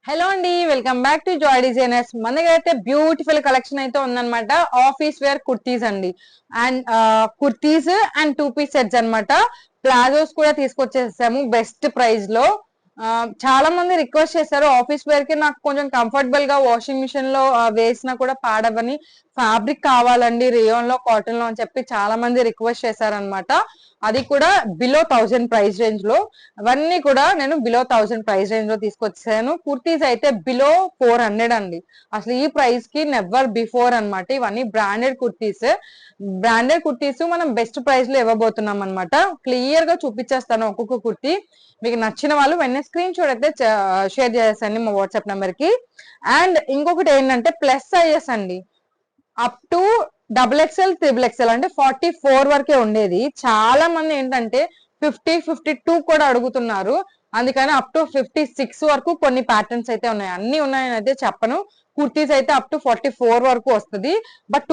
Hello అండి, welcome back to joy designers. మనకైతే beautiful collection అయితే ఉందన్నమాట. ఆఫీస్ వేర్ కుర్తీస్ అండి, and kurtis and 2 piece sets అన్నమాట. ప్లాజోస్ కూడా తీసుకొచ్చేసాము బెస్ట్ ప్రైస్ లో. చాలా మంది రిక్వెస్ట్ చేశారు ఆఫీస్ వేర్ కి నాకు కొంచెం కంఫర్టబుల్ గా వాషింగ్ మిషన్ లో వేసినా కూడా పాడవని ఫ్యాబ్రిక్ కావాలండి, రేయాన్ లో, కాటన్ లో అని చెప్పి చాలా మంది రిక్వెస్ట్ చేశారనమాట. అది కూడా బిలో 1000 ప్రైస్ రేంజ్ లో. అవన్నీ కూడా నేను బిలో 1000 ప్రైస్ రేంజ్ లో తీసుకొచ్చాను. కుర్తీస్ అయితే బిలో 400 అండి. అసలు ఈ ప్రైస్ కి నెవర్ బిఫోర్ అన్నమాట. ఇవన్నీ బ్రాండెడ్ కుర్తీస్. బ్రాండెడ్ కుర్తీస్ మనం బెస్ట్ ప్రైస్ లో ఇవ్వబోతున్నాం అనమాట. క్లియర్ గా చూపించేస్తాను ఒక్కొక్క కుర్తీ. మీకు నచ్చిన వాళ్ళు వెంటనే స్క్రీన్ షాట్ అయితే షేర్ చేసేసండి మా వాట్సాప్ నెంబర్ కి. అండ్ ఇంకొకటి ఏంటంటే ప్లస్ సైజెస్ అండి. అప్ టు XXL, XXL అంటే 44 వరకే ఉండేది. చాలా మంది ఏంటంటే 50, 52 కూడా అడుగుతున్నారు. అందుకని అప్ టు 56 వరకు కొన్ని ప్యాటర్న్స్ అయితే ఉన్నాయి. అన్ని ఉన్నాయని అయితే చెప్పను. కుర్తీస్ అయితే అప్ టు 44 వరకు వస్తుంది. బట్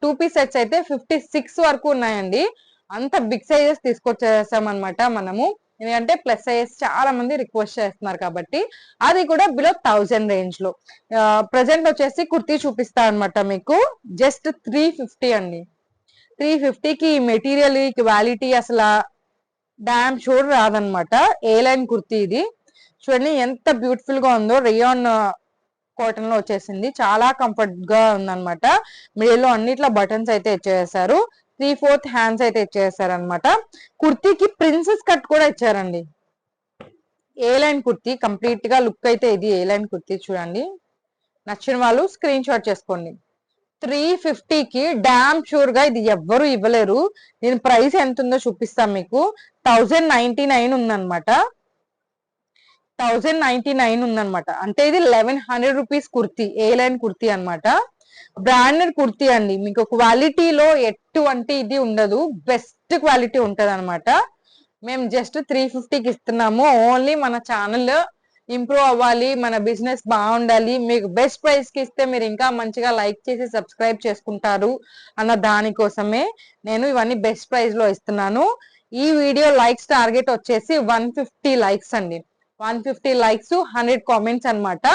టూ పీస్ సెట్స్ అయితే 56 వరకు ఉన్నాయండి. అంత బిగ్ సైజెస్ తీసుకొచ్చేసాం అనమాట మనము. ఎందుకంటే ప్లస్ సైజెస్ చాలా మంది రిక్వెస్ట్ చేస్తున్నారు కాబట్టి. అది కూడా బిలో 1000 రేంజ్ లో. ప్రజెంట్ వచ్చేసి కుర్తీ చూపిస్తా అనమాట మీకు. జస్ట్ 350 అండి. 350కి మెటీరియల్ క్వాలిటీ అసలు డామ్ షూర్ రాదనమాట. ఏ లైన్ కుర్తీ ఇది చూడండి ఎంత బ్యూటిఫుల్ గా ఉందో. రేయాన్ కాటన్ లో వచ్చేసింది. చాలా కంఫర్ట్ గా ఉందన్నమాట. మిడిల్ లో అన్నిట్లో బటన్స్ అయితే ఇచ్చేసారు. 3/4 హ్యాండ్స్ అయితే ఇచ్చేసారు అనమాట. కుర్తీకి ప్రిన్సెస్ కట్ కూడా ఇచ్చారండి. ఏ లైన్ కుర్తీ కంప్లీట్ గా లుక్ అయితే ఇది ఏ లైన్ కుర్తీ చూడండి. నచ్చిన వాళ్ళు స్క్రీన్ షాట్ చేసుకోండి. 350కి డామ్ షూర్ గా ఇది ఎవ్వరు ఇవ్వలేరు. దీని ప్రైస్ ఎంత ఉందో చూపిస్తాం మీకు. 1099 ఉందన్నమాట. 1099 ఉందన్నమాట. అంటే ఇది 1100 రూపీస్ కుర్తీ. ఏ లైన్ కుర్తీ అనమాట. బ్రాండెడ్ కుర్తీ అండి. మీకు క్వాలిటీలో ఎటువంటి ఇది ఉండదు. బెస్ట్ క్వాలిటీ ఉంటది అనమాట. మేము జస్ట్ 350కి ఇస్తున్నాము. ఓన్లీ మన ఛానల్ ఇంప్రూవ్ అవ్వాలి, మన బిజినెస్ బాగుండాలి, మీకు బెస్ట్ ప్రైస్ కి ఇస్తే మీరు ఇంకా మంచిగా లైక్ చేసి సబ్స్క్రైబ్ చేసుకుంటారు అన్న దానికోసమే నేను ఇవన్నీ బెస్ట్ ప్రైస్ లో ఇస్తున్నాను. ఈ వీడియో లైక్స్ టార్గెట్ వచ్చేసి 150 లైక్స్ అండి. 150 లైక్స్, 100 కామెంట్స్ అనమాట.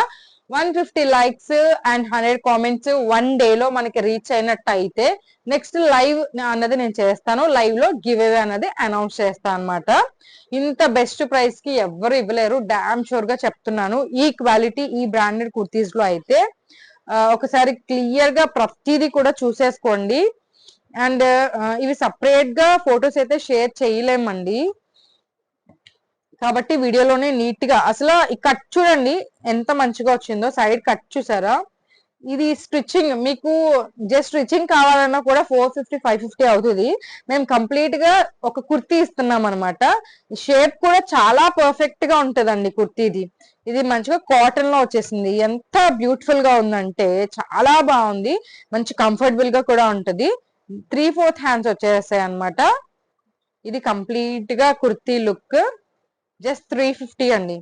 150 likes and 100 comments one day లో మనకి రీచ్ అయినట్టు అయితే నెక్స్ట్ లైవ్ అన్నది నేను చేస్తాను. లైవ్ లో గివ్ అవే అన్నది అనౌన్స్ చేస్తాను అనమాట. ఇంత బెస్ట్ ప్రైస్ కి ఎవ్వరు ఇవ్వలేరు, డామ్ షూర్ గా చెప్తున్నాను. ఈ క్వాలిటీ ఈ బ్రాండెడ్ కుర్తీస్ లో అయితే ఒకసారి క్లియర్ గా ప్రతిదీ కూడా చూసేసుకోండి. అండ్ ఇవి సపరేట్ గా ఫొటోస్ అయితే షేర్ చేయలేమండి. కాబట్టి వీడియోలోనే నీట్ గా అసలు ఈ కట్ చూడండి ఎంత మంచిగా వచ్చిందో. సైడ్ కట్ చూసారా. ఇది స్టిచ్చింగ్ మీకు జస్ట్ స్టిచ్చింగ్ కావాలన్నా కూడా 450, 550 అవుతుంది. మేము కంప్లీట్ గా ఒక కుర్తీ ఇస్తున్నాం అనమాట. షేప్ కూడా చాలా పర్ఫెక్ట్ గా ఉంటదండి కుర్తీది. ఇది మంచిగా కాటన్ లో వచ్చేసింది. ఎంత బ్యూటిఫుల్ గా ఉందంటే చాలా బాగుంది. మంచి కంఫర్టబుల్ గా కూడా ఉంటది. 3/4 హ్యాండ్స్ వచ్చేస్తాయి అనమాట. ఇది కంప్లీట్ గా కుర్తీ లుక్. జస్ట్ 350 అండి.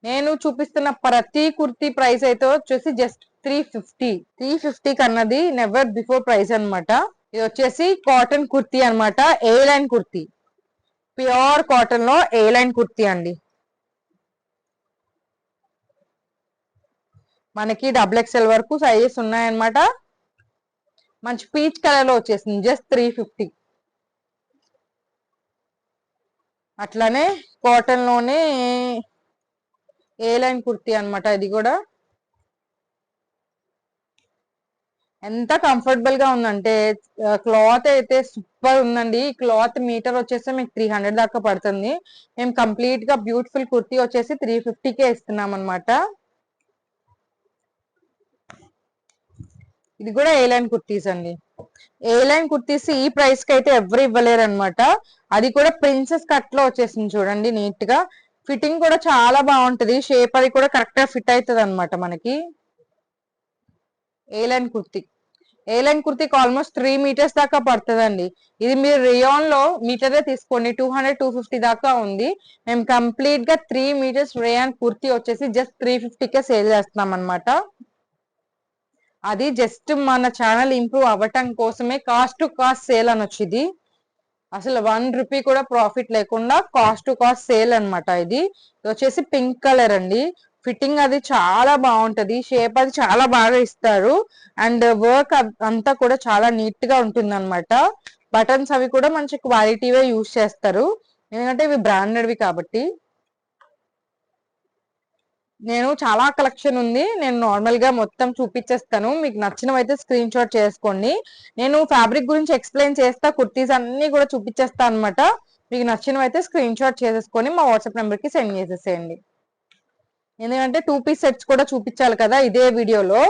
నేను చూపిస్తున్న ప్రతి కుర్తీ ప్రైస్ అయితే వచ్చేసి జస్ట్ 350. 350 అన్నది నెవర్ బిఫోర్ ప్రైస్ అనమాట. ఇది వచ్చేసి కాటన్ కుర్తీ అనమాట. ఏ లైన్ కుర్తీ, ప్యూర్ కాటన్ లో ఏ లైన్ కుర్తీ అండి. మనకి XXL వరకు సైజెస్ ఉన్నాయన్నమాట. మంచి పీచ్ కలర్ లో వచ్చేసింది. జస్ట్ 350. అట్లానే కాటన్ లోనే ఏ లైన్ కుర్తీ అనమాట. ఇది కూడా ఎంత కంఫర్టబుల్ గా ఉందంటే క్లాత్ అయితే సూపర్ ఉందండి. క్లాత్ మీటర్ వచ్చేసి మీకు 300 దాకా పడుతుంది. మేము కంప్లీట్ గా బ్యూటిఫుల్ కుర్తీ వచ్చేసి 350కే ఇస్తున్నాం అనమాట. ఇది కూడా ఏ లైన్ కుర్తీస్ అండి. ఏ లైన్ కుర్తీస్ ఈ ప్రైస్ కి అయితే ఎవరు ఇవ్వలేరు అనమాట. అది కూడా ప్రిన్సెస్ కట్ లో వచ్చేసింది చూడండి. నీట్ గా ఫిట్టింగ్ కూడా చాలా బాగుంటది. షేప్ అది కూడా కరెక్ట్ గా ఫిట్ అవుతుంది అనమాట మనకి. ఏ లైన్ కుర్తీ, ఏ లైన్ కుర్తీకి ఆల్మోస్ట్ 3 మీటర్స్ దాకా పడుతుందండి. ఇది మీరు రియాన్ లో మీటరే తీసుకోండి, 200, 250 దాకా ఉంది. మేము కంప్లీట్ గా 3 మీటర్స్ రియాన్ కుర్తీ వచ్చేసి జస్ట్ 350కే సేల్ చేస్తున్నాం అనమాట. అది జస్ట్ మన ఛానల్ ఇంప్రూవ్ అవ్వటం కోసమే కాస్ట్ టు కాస్ట్ సేల్ అని వచ్చింది. అసలు 1 రూపీ కూడా ప్రాఫిట్ లేకుండా కాస్ట్ టు కాస్ట్ సేల్ అనమాట. ఇది వచ్చేసి పింక్ కలర్ అండి. ఫిట్టింగ్ అది చాలా బాగుంటది, షేప్ అది చాలా బాగా ఇస్తారు, అండ్ వర్క్ అంతా కూడా చాలా నీట్ గా ఉంటుంది అనమాట. బటన్స్ అవి కూడా మంచి క్వాలిటీవే యూస్ చేస్తారు, ఎందుకంటే ఇవి బ్రాండెడ్వి కాబట్టి. నేను చాలా కలెక్షన్ ఉంది, నేను నార్మల్ గా మొత్తం చూపించేస్తాను, మీకు నచ్చినవైతే స్క్రీన్ షాట్ చేసుకోండి. నేను ఫ్యాబ్రిక్ గురించి ఎక్స్ప్లెయిన్ చేస్తా, కుర్తీస్ అన్ని కూడా చూపించేస్తా అనమాట. మీకు నచ్చినవైతే స్క్రీన్ షాట్ చేసేసుకొని మా వాట్సాప్ నెంబర్ కి సెండ్ చేసేసేయండి, ఎందుకంటే 2 పీస్ సెట్స్ కూడా చూపించాలి కదా ఇదే వీడియోలో.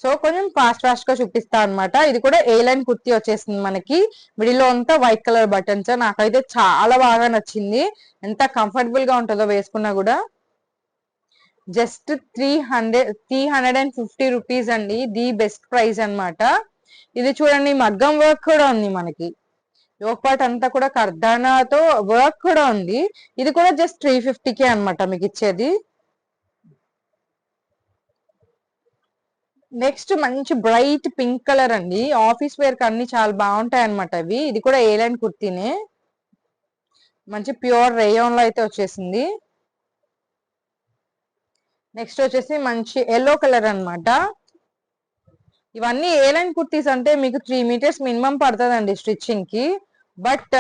సో కొంచెం ఫాస్ట్ గా చూపిస్తా అనమాట. ఇది కూడా ఏ లైన్ కుర్తీ వచ్చేసింది మనకి, మిడిల్ లో అంతా వైట్ కలర్ బటన్స్. నాకైతే చాలా బాగా నచ్చింది, ఎంత కంఫర్టబుల్ గా ఉంటుందో వేసుకున్నా కూడా. జస్ట్ 350 రూపీస్ అండి, ది బెస్ట్ ప్రైస్ అన్నమాట. ఇది చూడండి, మగ్గం వర్క్ కూడా ఉంది మనకి, యోక్ పార్ట్ అంతా కూడా కర్దానాతో వర్క్ కూడా ఉంది. ఇది కూడా జస్ట్ 350కే అనమాట మీకు ఇచ్చేది. నెక్స్ట్ మంచి బ్రైట్ పింక్ కలర్ అండి, ఆఫీస్ వేర్ కి అన్ని చాలా బాగుంటాయి అనమాట ఇవి. ఇది కూడా ఏ లైన్ కుర్తీనే, మంచి ప్యూర్ రేయాన్ లో అయితే వచ్చేసింది. నెక్స్ట్ వచ్చేసి మంచి ఎల్లో కలర్ అన్నమాట. ఇవన్నీ ఏ లైన్ కుర్తీస్ అంటే మీకు 3 మీటర్స్ మినిమం పడుతుందండి స్టిచ్చింగ్ కి. బట్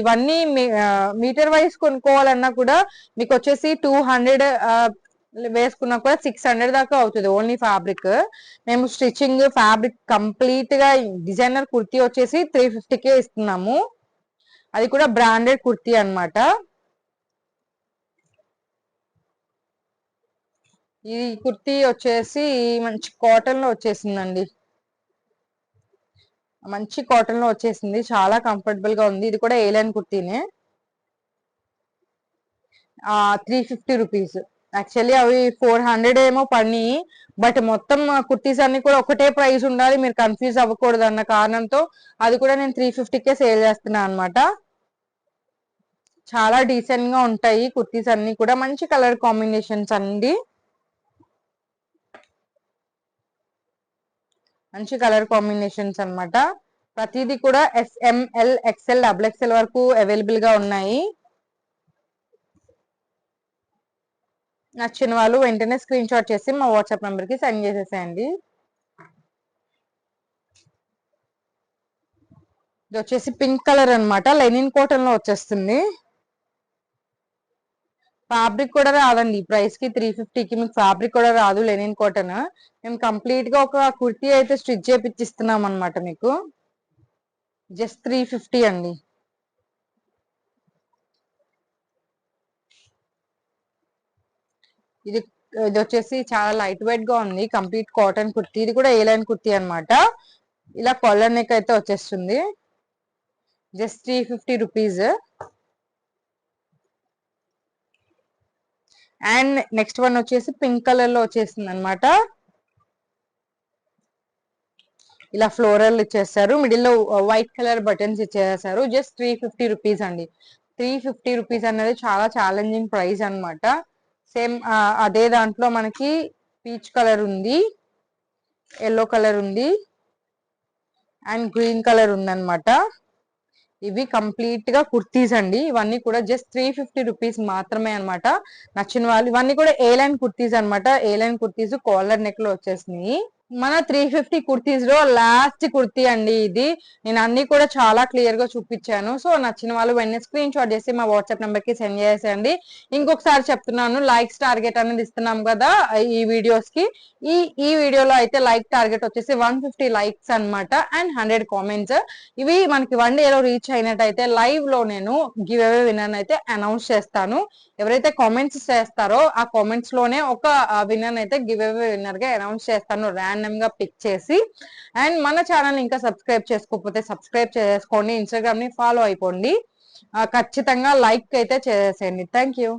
ఇవన్నీ మీటర్ వైజ్ కొనుక్కోవాలన్నా కూడా మీకు వచ్చేసి 200 వేసుకున్నా కూడా 600 దాకా అవుతుంది ఓన్లీ ఫ్యాబ్రిక్. మేము స్టిచ్చింగ్ ఫ్యాబ్రిక్ కంప్లీట్ గా డిజైనర్ కుర్తీ వచ్చేసి 350కే ఇస్తున్నాము, అది కూడా బ్రాండెడ్ కుర్తీ అన్నమాట. ఈ కుర్తీ వచ్చేసి మంచి కాటన్ లో వచ్చేసిందండి, మంచి కాటన్ లో వచ్చేసింది, చాలా కంఫర్టబుల్ గా ఉంది. ఇది కూడా ఏ లైన్ కుర్తీనే, 350 రూపీస్. యాక్చువల్లీ అవి 400 ఏమో పని, బట్ మొత్తం కుర్తీస్ అన్ని కూడా ఒకటే ప్రైస్ ఉండాలి, మీరు కన్ఫ్యూజ్ అవ్వకూడదు అన్న కారణంతో అది కూడా నేను 350కే సేల్ చేస్తున్నాను అనమాట. చాలా డీసెంట్ గా ఉంటాయి కుర్తీస్ అన్ని కూడా, మంచి కలర్ కాంబినేషన్స్ అండి, మంచి కలర్ కాంబినేషన్స్ అన్నమాట. ప్రతిదీ కూడా SML XL XXL వరకు అవైలబుల్ గా ఉన్నాయి. నచ్చిన వాళ్ళు వెంటనే స్క్రీన్ షాట్ చేసి మా వాట్సాప్ నెంబర్ కి సెండ్ చేసేసేయండి. ఇది వచ్చేసి పింక్ కలర్ అన్నమాట, లెనిన్ కాటన్ లో వచ్చేస్తుంది. ఫ్యాబ్రిక్ కూడా రాదండి ఈ ప్రైస్ కి, 350కి మీకు ఫ్యాబ్రిక్ కూడా రాదు, లెనిన్ కాటన్. మేము కంప్లీట్ గా ఒక కుర్తీ అయితే స్టిచ్ చేపిచ్చిస్తున్నాం అనమాట మీకు, జస్ట్ 350 అండి. ఇది ఇది వచ్చేసి చాలా లైట్ వెయిట్ గా ఉంది, కంప్లీట్ కాటన్ కుర్తీ. ఇది కూడా ఏ లైన్ కుర్తీ అనమాట, ఇలా కాలర్ నెక్ అయితే వచ్చేస్తుంది, just 350 rupees. And next one వచ్చేసి పింక్ కలర్ లో వచ్చేసింది అనమాట, ఇలా ఫ్లోరల్ ఇచ్చేస్తారు, మిడిల్ లో వైట్ కలర్ బటన్స్ ఇచ్చేసారు, జస్ట్ 350 రూపీస్ అండి. 350 రూపీస్ అనేది చాలా ఛాలెంజింగ్ ప్రైస్ అనమాట. సేమ్ అదే దాంట్లో మనకి పీచ్ కలర్ ఉంది, ఎల్లో కలర్ ఉంది, అండ్ గ్రీన్ కలర్ ఉందన్నమాట. ఇవి కంప్లీట్ గా కుర్తీస్ అండి, ఇవన్నీ కూడా జస్ట్ 350 రూపీస్ మాత్రమే అనమాట. నచ్చిన వాళ్ళు, ఇవన్నీ కూడా ఏ లైన్ కుర్తీస్ అనమాట, ఏ లైన్ కుర్తీస్ కాలర్ నెక్ లో వచ్చేసినాయి. మన 350 కుర్తీస్ లో లాస్ట్ కుర్తీ అండి ఇది, నేను అన్ని కూడా చాలా క్లియర్ గా చూపించాను. సో నచ్చిన వాళ్ళు వెంటనే స్క్రీన్ షాట్ చేసి మా వాట్సాప్ నెంబర్ కి సెండ్ చేసేయండి. ఇంకొకసారి చెప్తున్నాను, లైక్స్ టార్గెట్ అనేది ఇస్తున్నాం కదా ఈ వీడియోస్ కి, ఈ వీడియోలో అయితే లైక్ టార్గెట్ వచ్చేసి 150 లైక్స్ అన్నమాట, అండ్ 100 కామెంట్స్. ఇవి మనకి 1 డేలో రీచ్ అయినట్టయితే లైవ్ లో నేను గివ్ అవే విన్నర్ అయితే అనౌన్స్ చేస్తాను. ఎవరైతే కామెంట్స్ చేస్తారో ఆ కామెంట్స్ లోనే ఒక విన్నర్ అయితే గివ్ అవే విన్నర్ గా అనౌన్స్ చేస్తాను, ర్యాండమ్ గా పిక్ చేసి. అండ్ మన ఛానల్ ఇంకా సబ్స్క్రైబ్ చేసుకోకపోతే సబ్స్క్రైబ్ చేసుకోండి, ఇన్స్టాగ్రామ్ ని ఫాలో అయిపోండి, ఖచ్చితంగా లైక్ అయితే చేసేయండి. Thank you.